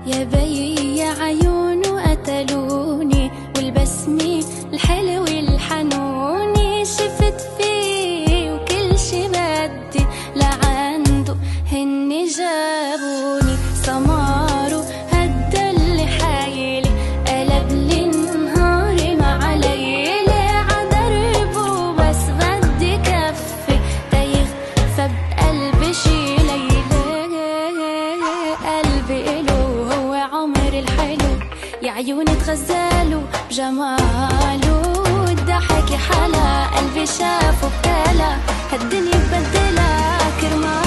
يا بي يا عيونه قتلوني، والبسمة الحلو الحنوني شفت فيه وكل شي بدي لعنده هني جابوني. سماره هدا اللي حايلي قلب لي نهاري مع ليلي عدربه، بس بدي كفي تيخفى بقلبي شي ليلي. قلبي إله هو عمر الحلو، يا عيوني تغزلوا بجماله، الضحك حلا قلبي شافه ابتلى، هالدنيا بدلها كرمال